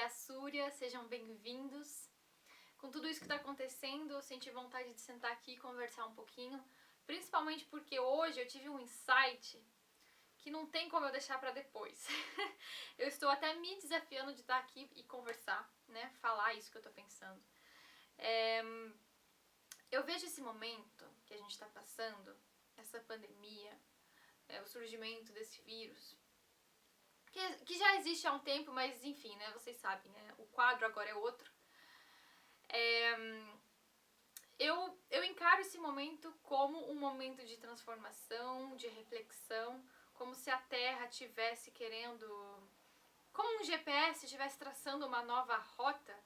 a Súria, sejam bem-vindos. Com tudo isso que está acontecendo, eu senti vontade de sentar aqui e conversar um pouquinho, principalmente porque hoje eu tive um insight que não tem como eu deixar para depois. Eu estou até me desafiando de estar aqui e conversar, né, falar isso que eu estou pensando. Eu vejo esse momento que a gente está passando, essa pandemia, o surgimento desse vírus, que já existe há um tempo, mas enfim, né, vocês sabem, né, o quadro agora é outro. Eu encaro esse momento como um momento de transformação, de reflexão, como se a Terra estivesse querendo, como um GPS estivesse traçando uma nova rota.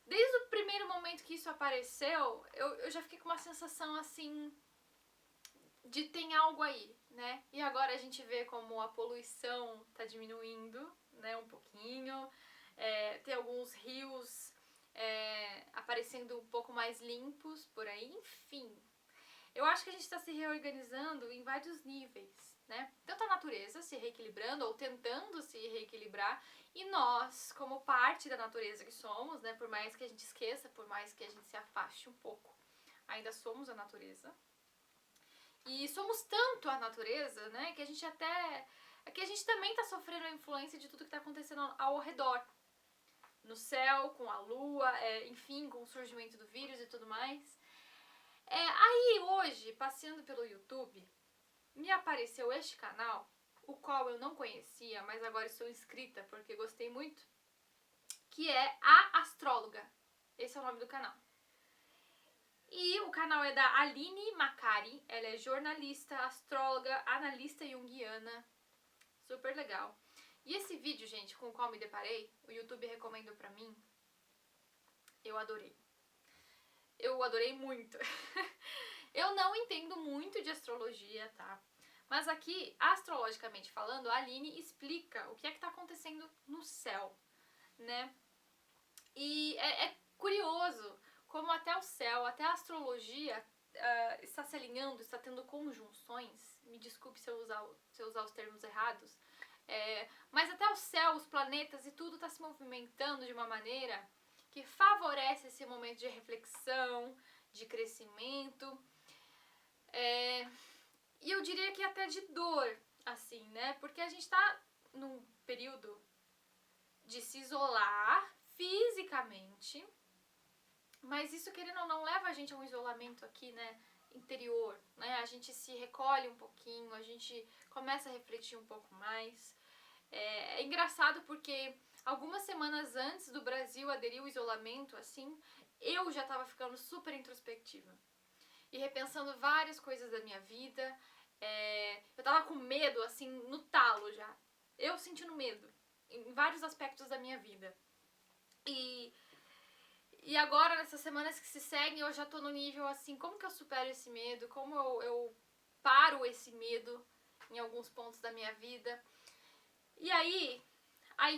Desde o primeiro momento que isso apareceu, eu já fiquei com uma sensação assim de tem algo aí, né? E agora a gente vê como a poluição está diminuindo, né, um pouquinho. Tem alguns rios aparecendo um pouco mais limpos por aí, enfim. Eu acho que a gente está se reorganizando em vários níveis, né? Tanto a natureza se reequilibrando ou tentando se reequilibrar, e nós, como parte da natureza que somos, né? Por mais que a gente esqueça, por mais que a gente se afaste um pouco, ainda somos a natureza. E somos tanto a natureza, né? Que a gente também está sofrendo a influência de tudo que está acontecendo ao redor. No céu, com a lua, enfim, com o surgimento do vírus e tudo mais. Aí hoje, passeando pelo YouTube, me apareceu este canal, o qual eu não conhecia, mas agora estou inscrita porque gostei muito, que é A Astróloga. Esse é o nome do canal. E o canal é da Aline Macari, ela é jornalista, astróloga, analista junguiana, super legal. E esse vídeo, gente, com o qual me deparei, o YouTube recomendou pra mim, eu adorei. Eu adorei muito. Eu não entendo muito de astrologia, tá? Mas aqui, astrologicamente falando, a Aline explica o que é que tá acontecendo no céu, né? E é curioso como até o céu, até a astrologia está se alinhando, está tendo conjunções. Me desculpe se eu usar os termos errados. Mas até o céu, os planetas e tudo está se movimentando de uma maneira que favorece esse momento de reflexão, de crescimento. E eu diria que até de dor, assim, né? Porque a gente está num período de se isolar fisicamente, mas isso, querendo ou não, leva a gente a um isolamento aqui, né, interior, né? A gente se recolhe um pouquinho, a gente começa a refletir um pouco mais. É engraçado porque algumas semanas antes do Brasil aderir ao isolamento, assim, eu já tava ficando super introspectiva e repensando várias coisas da minha vida. Eu tava com medo, assim, no talo já. Eu sentindo medo em vários aspectos da minha vida. E agora, nessas semanas que se seguem, eu já tô no nível assim, como que eu supero esse medo? Como eu paro esse medo em alguns pontos da minha vida? E aí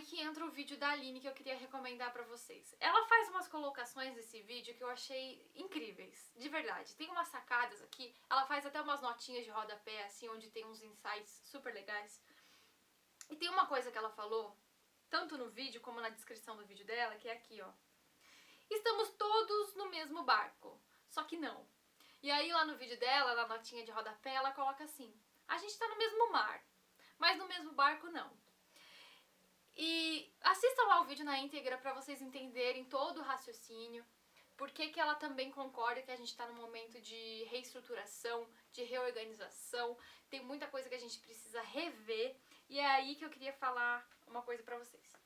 que entra o vídeo da Aline que eu queria recomendar pra vocês. Ela faz umas colocações nesse vídeo que eu achei incríveis, de verdade. Tem umas sacadas aqui, ela faz até umas notinhas de rodapé, assim, onde tem uns insights super legais. E tem uma coisa que ela falou, tanto no vídeo como na descrição do vídeo dela, que é aqui, ó. Estamos todos no mesmo barco, só que não. E aí lá no vídeo dela, na notinha de rodapé, ela coloca assim: a gente tá no mesmo mar, mas no mesmo barco não. E assistam lá o vídeo na íntegra para vocês entenderem todo o raciocínio, por que ela também concorda que a gente tá num momento de reestruturação, de reorganização, tem muita coisa que a gente precisa rever, e é aí que eu queria falar uma coisa pra vocês.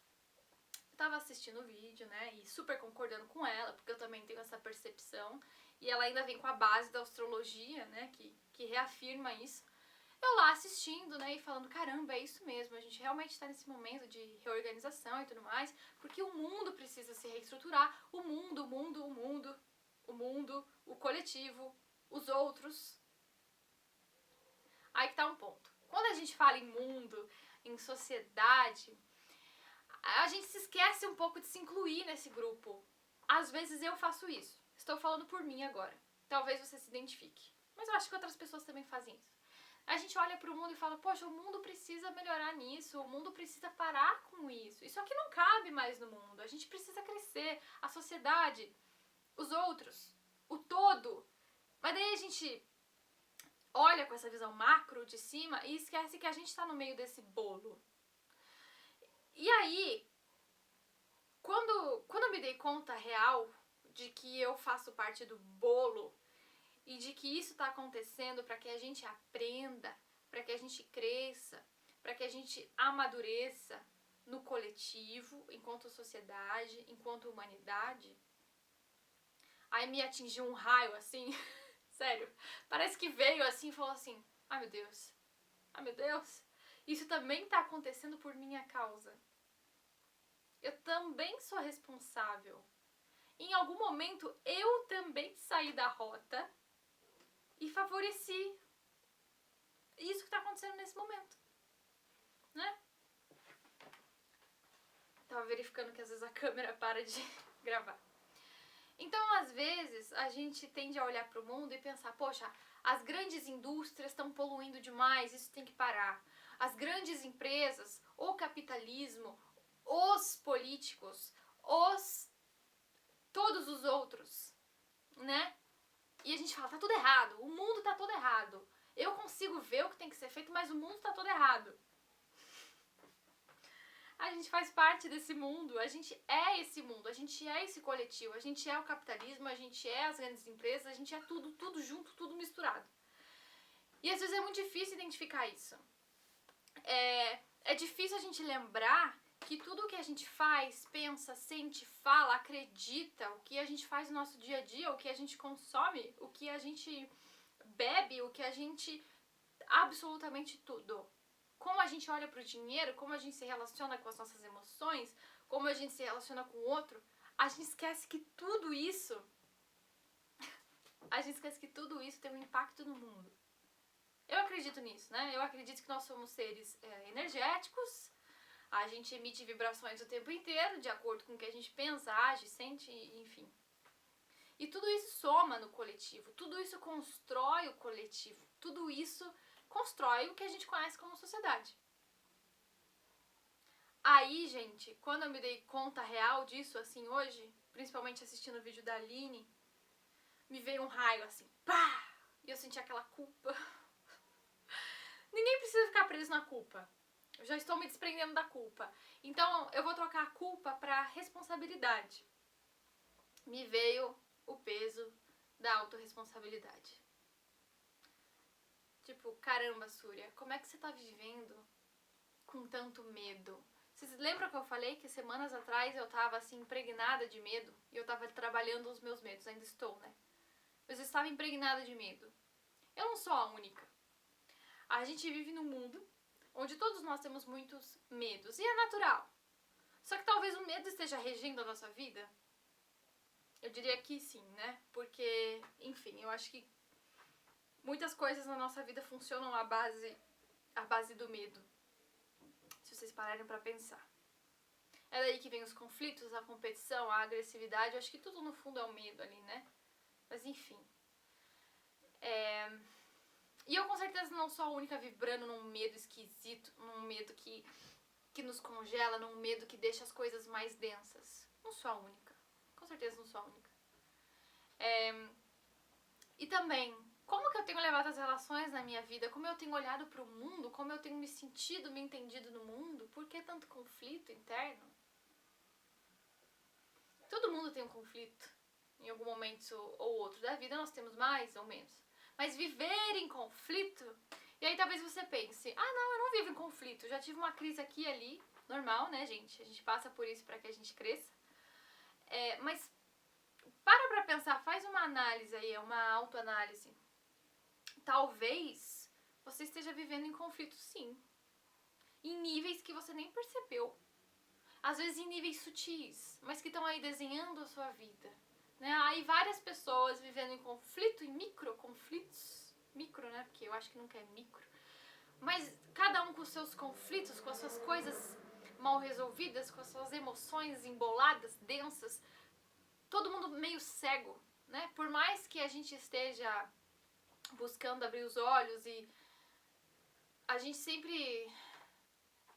Eu tava assistindo o vídeo, né, e super concordando com ela, porque eu também tenho essa percepção, e ela ainda vem com a base da astrologia, né, que reafirma isso. Eu lá assistindo, né, e falando, caramba, é isso mesmo, a gente realmente tá nesse momento de reorganização e tudo mais, porque o mundo precisa se reestruturar, o mundo, o coletivo, os outros. Aí que tá um ponto. Quando a gente fala em mundo, em sociedade, a gente se esquece um pouco de se incluir nesse grupo. Às vezes eu faço isso. Estou falando por mim agora. Talvez você se identifique. Mas eu acho que outras pessoas também fazem isso. A gente olha pro mundo e fala, poxa, o mundo precisa melhorar nisso, o mundo precisa parar com isso. Isso aqui não cabe mais no mundo. A gente precisa crescer, a sociedade, os outros, o todo. Mas daí a gente olha com essa visão macro de cima e esquece que a gente tá no meio desse bolo. E aí, quando eu me dei conta real de que eu faço parte do bolo e de que isso está acontecendo para que a gente aprenda, para que a gente cresça, para que a gente amadureça no coletivo, enquanto sociedade, enquanto humanidade, aí me atingiu um raio assim, sério, parece que veio assim e falou assim, ai meu Deus, isso também está acontecendo por minha causa. Eu também sou responsável. Em algum momento eu também saí da rota e favoreci isso que está acontecendo nesse momento, né? Tava verificando que às vezes a câmera para de gravar. Então, às vezes, a gente tende a olhar para o mundo e pensar, poxa, as grandes indústrias estão poluindo demais, isso tem que parar. As grandes empresas, o capitalismo, os políticos, todos os outros, né? E a gente fala, tá tudo errado, o mundo tá todo errado. Eu consigo ver o que tem que ser feito, mas o mundo tá todo errado. A gente faz parte desse mundo, a gente é esse mundo, a gente é esse coletivo, a gente é o capitalismo, a gente é as grandes empresas, a gente é tudo junto, tudo misturado. E às vezes é muito difícil identificar isso. É difícil a gente lembrar que tudo o que a gente faz, pensa, sente, fala, acredita, o que a gente faz no nosso dia a dia, o que a gente consome, o que a gente bebe, o que a gente... absolutamente tudo. Como a gente olha pro dinheiro, como a gente se relaciona com as nossas emoções, como a gente se relaciona com o outro, a gente esquece que tudo isso... a gente esquece que tudo isso tem um impacto no mundo. Eu acredito nisso, né? Eu acredito que nós somos seres energéticos, a gente emite vibrações o tempo inteiro, de acordo com o que a gente pensa, age, sente, enfim. E tudo isso soma no coletivo, tudo isso constrói o coletivo, tudo isso constrói o que a gente conhece como sociedade. Aí, gente, quando eu me dei conta real disso, assim, hoje, principalmente assistindo o vídeo da Aline, me veio um raio, assim, pá! E eu senti aquela culpa. Ninguém precisa ficar preso na culpa. Eu já estou me desprendendo da culpa. Então, eu vou trocar a culpa pra responsabilidade. Me veio o peso da autorresponsabilidade. Tipo, caramba, Súria, como é que você tá vivendo com tanto medo? Vocês lembram que eu falei que semanas atrás eu tava assim, impregnada de medo? E eu tava trabalhando os meus medos, ainda estou, né? Mas eu estava impregnada de medo. Eu não sou a única. A gente vive num mundo onde todos nós temos muitos medos. E é natural. Só que talvez o medo esteja regendo a nossa vida. Eu diria que sim, né? Porque, enfim, eu acho que muitas coisas na nossa vida funcionam à base do medo. Se vocês pararem pra pensar. É daí que vem os conflitos, a competição, a agressividade. Eu acho que tudo no fundo é o medo ali, né? Mas enfim. E eu com certeza não sou a única vibrando num medo esquisito, num medo que nos congela, num medo que deixa as coisas mais densas. Não sou a única. Com certeza não sou a única. E também, como que eu tenho levado as relações na minha vida, como eu tenho olhado pro mundo, como eu tenho me sentido, me entendido no mundo, por que tanto conflito interno? Todo mundo tem um conflito, em algum momento ou outro da vida, nós temos mais ou menos. Mas viver em conflito, e aí talvez você pense, não, eu não vivo em conflito, já tive uma crise aqui e ali, normal, né, gente? A gente passa por isso para que a gente cresça. Mas para pensar, faz uma análise aí, uma autoanálise. Talvez você esteja vivendo em conflito, sim. Em níveis que você nem percebeu. Às vezes em níveis sutis, mas que estão aí desenhando a sua vida. Né? Aí várias pessoas vivendo em conflito, em microconflitos. Micro, né? Porque eu acho que nunca é micro. Mas cada um com os seus conflitos, com as suas coisas mal resolvidas, com as suas emoções emboladas, densas. Todo mundo meio cego, né? Por mais que a gente esteja buscando abrir os olhos e a gente sempre...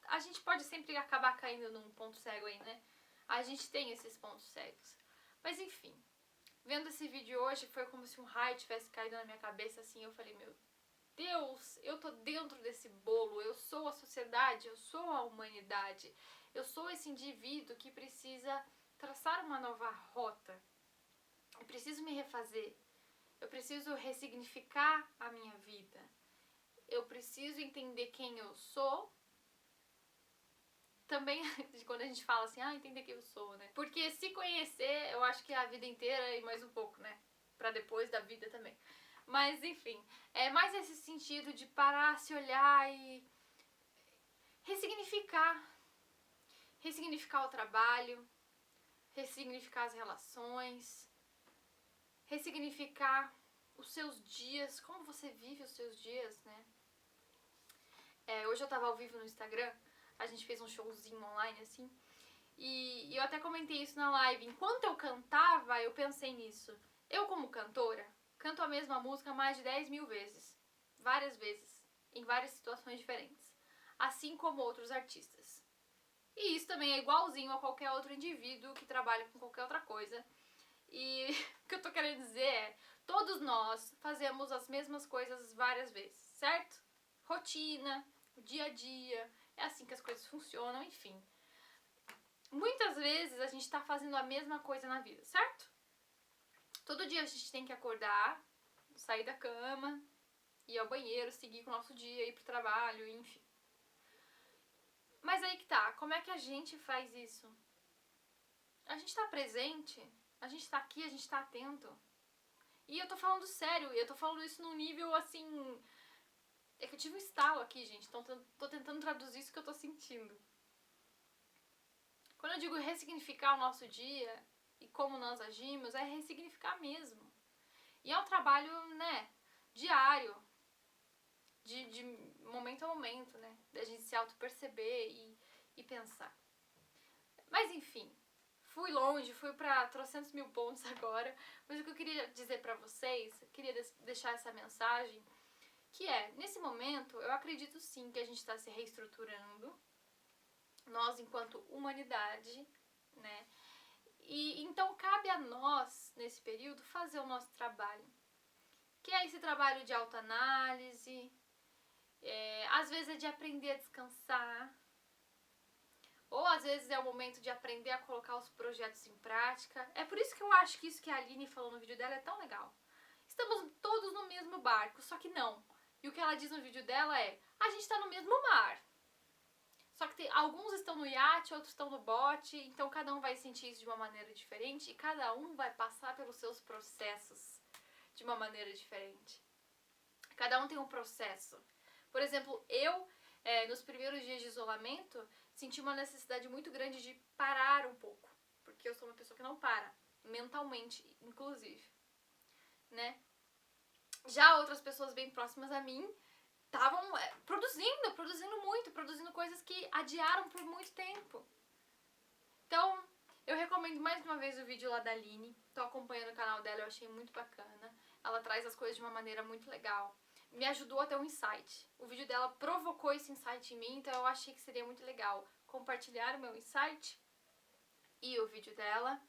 A gente pode sempre acabar caindo num ponto cego aí, né? A gente tem esses pontos cegos. Mas enfim, vendo esse vídeo hoje foi como se um raio tivesse caído na minha cabeça, assim. Eu falei, meu Deus, eu tô dentro desse bolo, eu sou a sociedade, eu sou a humanidade. Eu sou esse indivíduo que precisa traçar uma nova rota. Eu preciso me refazer. Eu preciso ressignificar a minha vida. Eu preciso entender quem eu sou. Também, quando a gente fala assim, entender quem eu sou, né? Porque se conhecer, eu acho que é a vida inteira e mais um pouco, né? Pra depois da vida também. Mas, enfim, é mais esse sentido de parar, se olhar e ressignificar. Ressignificar o trabalho, ressignificar as relações, ressignificar os seus dias, como você vive os seus dias, né? Hoje eu tava ao vivo no Instagram, a gente fez um showzinho online, assim, e eu até comentei isso na live. Enquanto eu cantava, eu pensei nisso. Eu, como cantora, canto a mesma música mais de 10 mil vezes. Várias vezes. Em várias situações diferentes. Assim como outros artistas. E isso também é igualzinho a qualquer outro indivíduo que trabalha com qualquer outra coisa. E o que eu tô querendo dizer é, todos nós fazemos as mesmas coisas várias vezes, certo? Rotina, o dia a dia, é assim que as coisas funcionam, enfim. Muitas vezes a gente tá fazendo a mesma coisa na vida, certo? Todo dia a gente tem que acordar, sair da cama, ir ao banheiro, seguir com o nosso dia, ir pro trabalho, enfim. Mas aí que tá, como é que a gente faz isso? A gente tá presente, a gente tá aqui, a gente tá atento. E eu tô falando sério, eu tô falando isso num nível assim... É que eu tive um estalo aqui, gente, então tô tentando traduzir isso que eu tô sentindo. Quando eu digo ressignificar o nosso dia e como nós agimos, é ressignificar mesmo. E é um trabalho, né, diário, de momento a momento, né, da gente se auto-perceber e pensar. Mas enfim, fui longe, fui pra trocentos mil pontos agora, mas o que eu queria dizer pra vocês, eu queria deixar essa mensagem, que é, nesse momento, eu acredito sim que a gente está se reestruturando, nós enquanto humanidade, né, e então cabe a nós, nesse período, fazer o nosso trabalho, que é esse trabalho de autoanálise, às vezes é de aprender a descansar, ou às vezes é o momento de aprender a colocar os projetos em prática. É por isso que eu acho que isso que a Aline falou no vídeo dela é tão legal. Estamos todos no mesmo barco, só que não. E o que ela diz no vídeo dela é, a gente tá no mesmo mar. Só que alguns estão no iate, outros estão no bote, então cada um vai sentir isso de uma maneira diferente e cada um vai passar pelos seus processos de uma maneira diferente. Cada um tem um processo. Por exemplo, eu, nos primeiros dias de isolamento, senti uma necessidade muito grande de parar um pouco. Porque eu sou uma pessoa que não para, mentalmente, inclusive, né? Já outras pessoas bem próximas a mim estavam produzindo muito, produzindo coisas que adiaram por muito tempo. Então, eu recomendo mais uma vez o vídeo lá da Aline. Tô acompanhando o canal dela, eu achei muito bacana. Ela traz as coisas de uma maneira muito legal. Me ajudou a ter um insight. O vídeo dela provocou esse insight em mim, então eu achei que seria muito legal compartilhar o meu insight e o vídeo dela.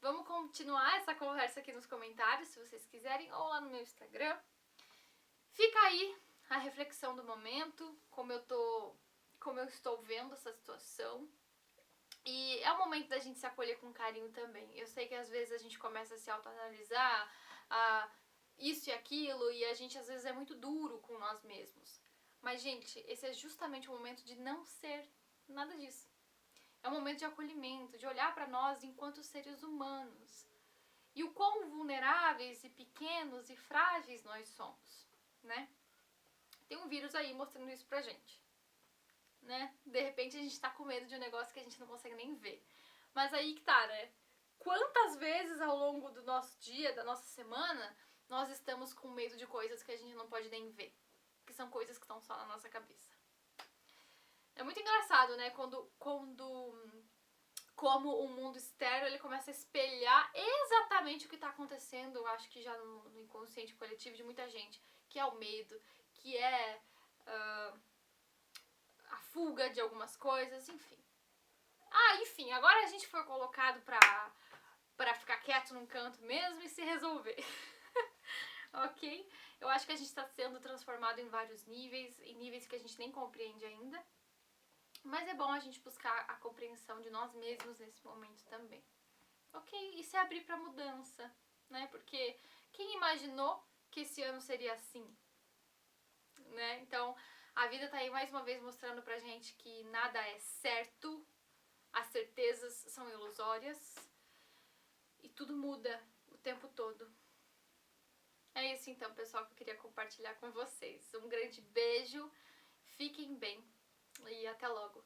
Vamos continuar essa conversa aqui nos comentários, se vocês quiserem, ou lá no meu Instagram. Fica aí a reflexão do momento, como eu estou vendo essa situação. E é o momento da gente se acolher com carinho também. Eu sei que às vezes a gente começa a se autoanalisar, isso e aquilo, e a gente às vezes é muito duro com nós mesmos. Mas, gente, esse é justamente o momento de não ser nada disso. É um momento de acolhimento, de olhar para nós enquanto seres humanos. E o quão vulneráveis e pequenos e frágeis nós somos, né? Tem um vírus aí mostrando isso pra gente, né? De repente a gente tá com medo de um negócio que a gente não consegue nem ver. Mas aí que tá, né? Quantas vezes ao longo do nosso dia, da nossa semana, nós estamos com medo de coisas que a gente não pode nem ver, que são coisas que estão só na nossa cabeça. É muito engraçado, né, como o mundo externo ele começa a espelhar exatamente o que está acontecendo, eu acho que já no inconsciente coletivo de muita gente, que é o medo, que é a fuga de algumas coisas, enfim. Enfim, agora a gente foi colocado pra ficar quieto num canto mesmo e se resolver. Ok? Eu acho que a gente está sendo transformado em vários níveis, em níveis que a gente nem compreende ainda. Mas é bom a gente buscar a compreensão de nós mesmos nesse momento também. Ok? E se abrir pra mudança, né? Porque quem imaginou que esse ano seria assim? Né? Então, a vida tá aí mais uma vez mostrando pra gente que nada é certo, as certezas são ilusórias e tudo muda o tempo todo. É isso então, pessoal, que eu queria compartilhar com vocês. Um grande beijo, fiquem bem e até logo.